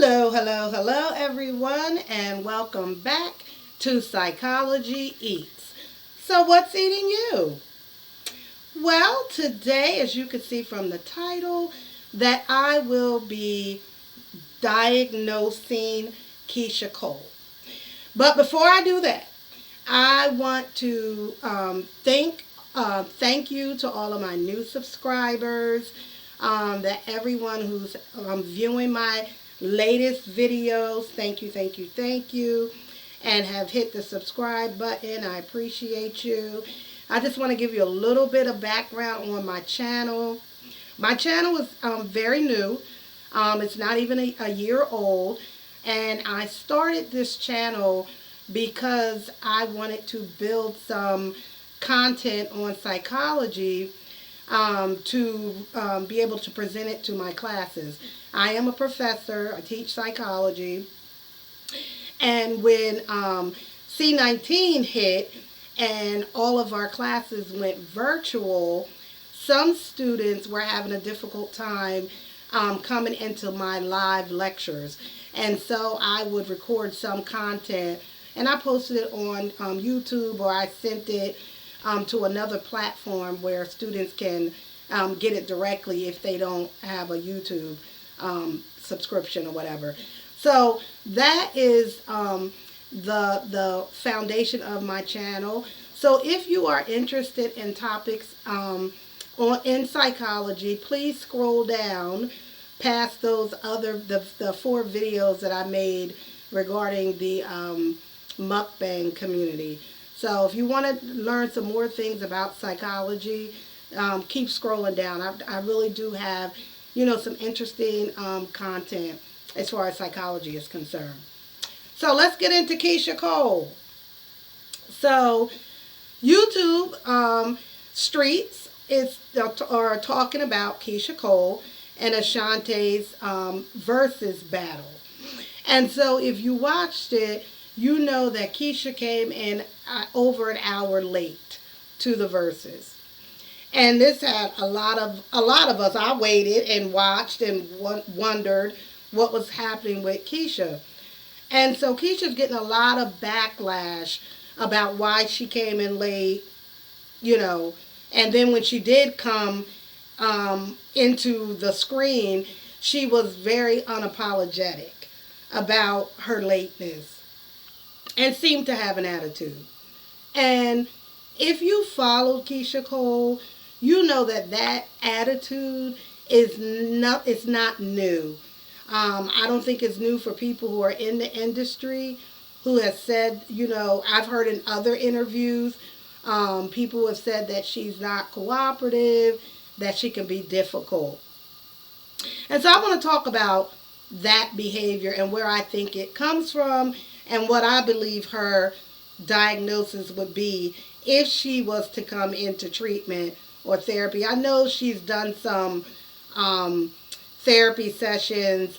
Hello, hello, hello, everyone, and welcome back to Psychology Eats. So, what's eating you? Well, today, as you can see from the title, that I will be diagnosing Keyshia Cole. But before I do that, I want to thank you to all of my new subscribers, that everyone who's viewing my latest videos. Thank you, thank you, thank you, and have hit the subscribe button. I appreciate you. I just want to give you a little bit of background on my channel. My channel is very new. It's not even a year old, and I started this channel because I wanted to build some content on psychology, to be able to present it to my classes. I am a professor. I teach psychology. And when C-19 hit and all of our classes went virtual, some students were having a difficult time coming into my live lectures. And so I would record some content and I posted it on YouTube, or I sent it to another platform where students can get it directly if they don't have a YouTube subscription or whatever. So that is the foundation of my channel. So if you are interested in topics in psychology, please scroll down past those the 4 videos that I made regarding the mukbang community. So if you want to learn some more things about psychology, keep scrolling down. I really do have, some interesting content as far as psychology is concerned. So let's get into Keyshia Cole. So YouTube streets are talking about Keyshia Cole and Ashanti's versus battle. And so if you watched it, you know that Keyshia came in over an hour late to the verses. And this had a lot of us. I waited and watched and wondered what was happening with Keyshia. And so Keyshia's getting a lot of backlash about why she came in late, And then when she did come into the screen, she was very unapologetic about her lateness and seemed to have an attitude. And if you followed Keyshia Cole, you know that attitude is not new. I don't think it's new for people who are in the industry, who have said, I've heard in other interviews, people have said that she's not cooperative, that she can be difficult. And so I want to talk about that behavior and where I think it comes from and what I believe her diagnosis would be if she was to come into treatment or therapy. I know she's done some therapy sessions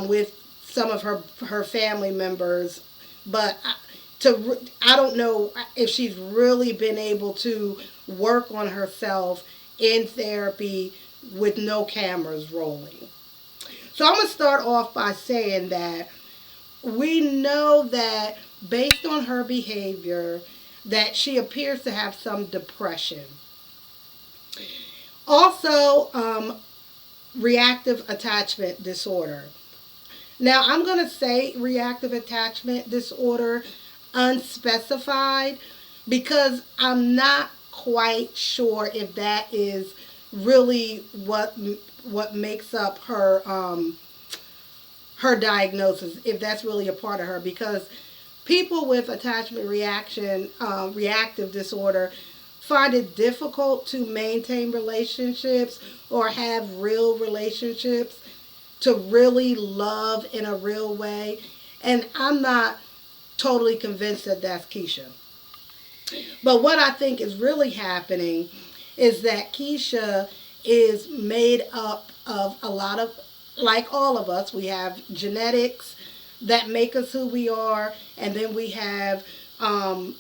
with some of her family members, but I don't know if she's really been able to work on herself in therapy with no cameras rolling. So I'm going to start off by saying that we know that based on her behavior that she appears to have some depression. Also, reactive attachment disorder. Now, I'm going to say reactive attachment disorder unspecified because I'm not quite sure if that is really what makes up her her diagnosis, if that's really a part of her, because people with attachment reactive disorder find it difficult to maintain relationships or have real relationships, to really love in a real way. And I'm not totally convinced that that's Keyshia. But what I think is really happening is that Keyshia is made up of a lot of, like all of us, we have genetics that make us who we are, and then we have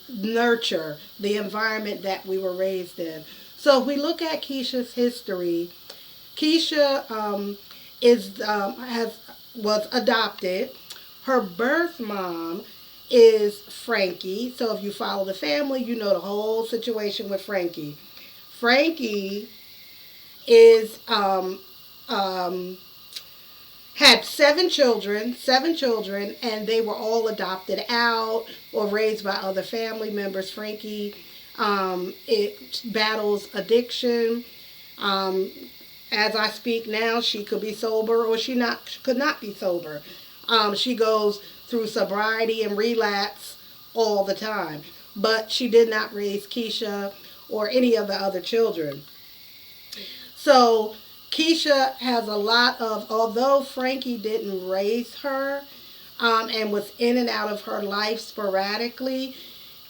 nurture, the environment that we were raised in. So if we look at Keyshia's history, Keyshia was adopted. Her birth mom is Frankie. So if you follow the family, you know the whole situation with Frankie. Frankie is um, had seven children, and they were all adopted out or raised by other family members. Frankie it battles addiction. Um, as I speak now, she could be sober or she could not be sober. She goes through sobriety and relapse all the time, but she did not raise Keysha or any of the other children. So Keisha has a lot of, although Frankie didn't raise her and was in and out of her life sporadically,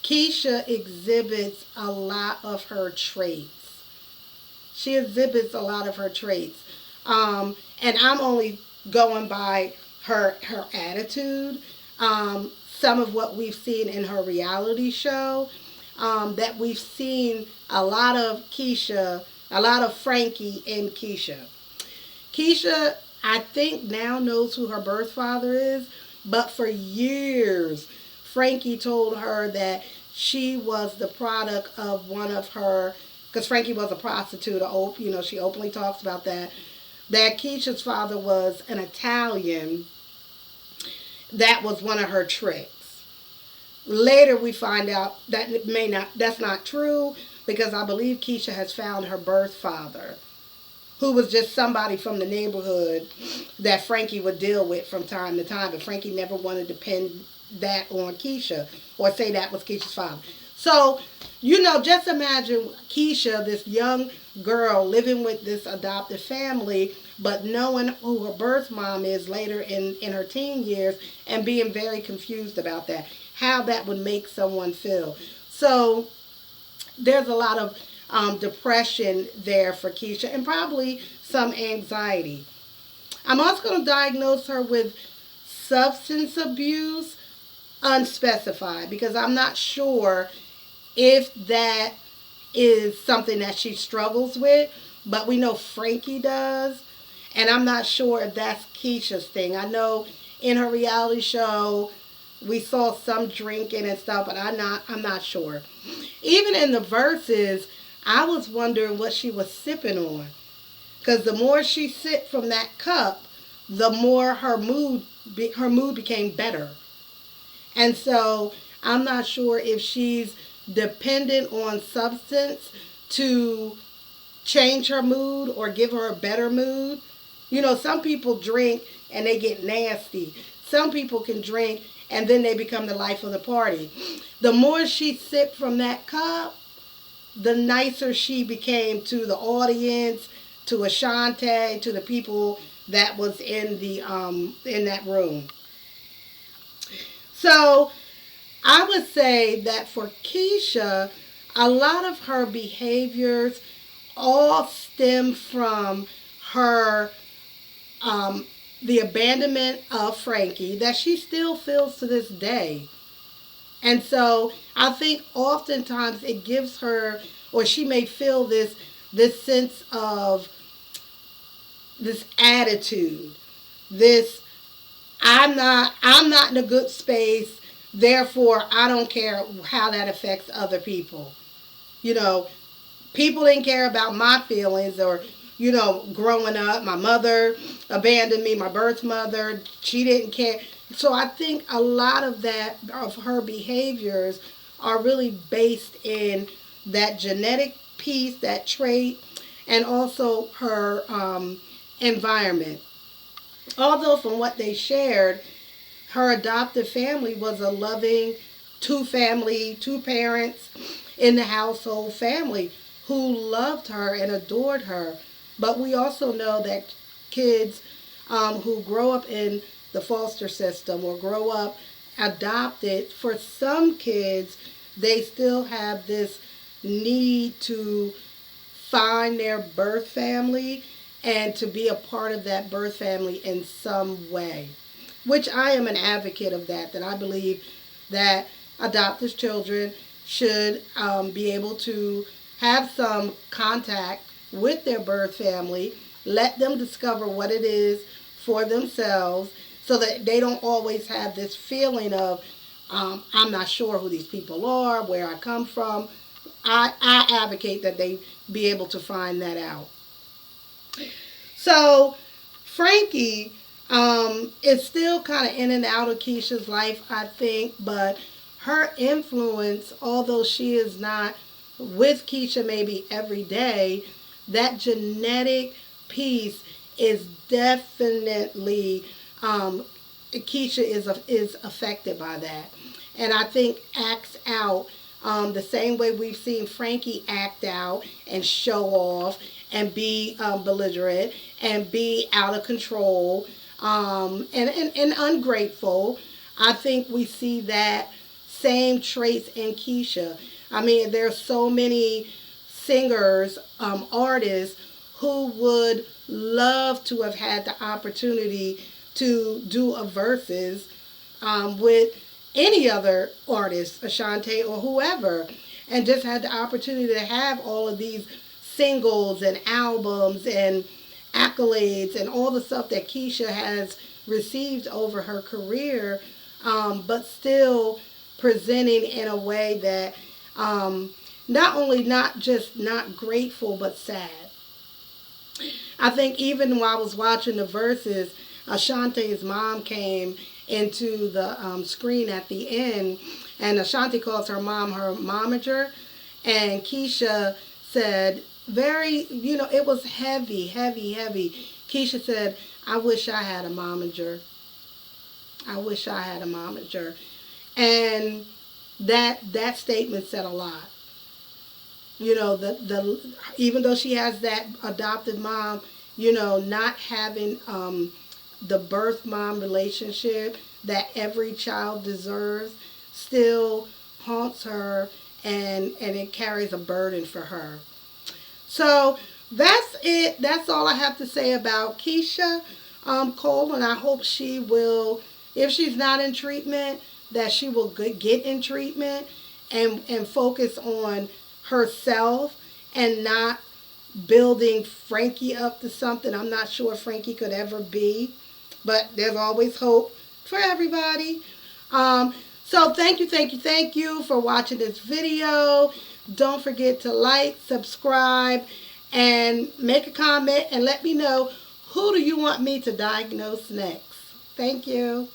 Keisha exhibits a lot of her traits. She exhibits a lot of her traits. And I'm only going by her attitude. Some of what we've seen in her reality show, that we've seen a lot of Keisha, a lot of Frankie in Keisha. Keisha, I think, now knows who her birth father is, but for years, Frankie told her that she was the product of one of her, because Frankie was a prostitute, she openly talks about that Keisha's father was an Italian. That was one of her tricks. Later we find out that that's not true, because I believe Keisha has found her birth father, who was just somebody from the neighborhood that Frankie would deal with from time to time, but Frankie never wanted to pin that on Keisha or say that was Keisha's father. So, just imagine Keisha, this young girl living with this adopted family, but knowing who her birth mom is later in her teen years and being very confused about that, how that would make someone feel. So, there's a lot of depression there for Keisha and probably some anxiety. I'm also going to diagnose her with substance abuse, unspecified, because I'm not sure if that is something that she struggles with, but we know Frankie does, and I'm not sure if that's Keisha's thing. I know in her reality show we saw some drinking and stuff, but I'm not sure. Even in the verses, I was wondering what she was sipping on, because the more she sipped from that cup, the more her mood became better. And so I'm not sure if she's dependent on substance to change her mood or give her a better mood. Some people drink and they get nasty. Some people can drink and then they become the life of the party. The more she sipped from that cup, the nicer she became to the audience, to Ashanti, to the people that was in that room. So I would say that for Keisha, a lot of her behaviors all stem from her the abandonment of Frankie that she still feels to this day. And so I think oftentimes it gives her, or she may feel this sense of this attitude, this I'm not in a good space, therefore I don't care how that affects other people. You know, People didn't care about my feelings or growing up. My mother abandoned me, my birth mother, she didn't care. So I think a lot of her behaviors are really based in that genetic piece, that trait, and also her environment. Although from what they shared, her adoptive family was a loving two parents in the household family who loved her and adored her. But we also know that kids who grow up in the foster system or grow up adopted, for some kids, they still have this need to find their birth family and to be a part of that birth family in some way. Which I am an advocate of that I believe that adoptive children should be able to have some contact with their birth family, let them discover what it is for themselves so that they don't always have this feeling of, I'm not sure who these people are, where I come from. I advocate that they be able to find that out. So Frankie is still kind of in and out of Keyshia's life, I think, but her influence, although she is not with Keyshia maybe every day, that genetic piece is definitely Keyshia is affected by that, and I think acts out the same way we've seen Frankie act out and show off and be belligerent and be out of control and ungrateful. I think we see that same traits in Keyshia. I mean, there's so many singers, artists who would love to have had the opportunity to do a verses with any other artist, Ashanti or whoever, and just had the opportunity to have all of these singles and albums and accolades and all the stuff that Keyshia has received over her career, but still presenting in a way that not only not just not grateful but sad. I think even while I was watching the verses, Ashanti's mom came into the screen at the end, and Ashanti calls her mom her momager, and Keyshia said, very, it was heavy, heavy, heavy. Keyshia said, I wish I had a momager. I wish I had a momager. And that statement said a lot. The even though she has that adopted mom, not having the birth mom relationship that every child deserves still haunts her, and it carries a burden for her. So that's it. That's all I have to say about Keyshia Cole, and I hope she will, if she's not in treatment, that she will get in treatment and focus on herself and not building Frankie up to something I'm not sure Frankie could ever be. But there's always hope for everybody. So thank you for watching this video. Don't forget to like, subscribe, and make a comment and let me know, who do you want me to diagnose next? Thank you.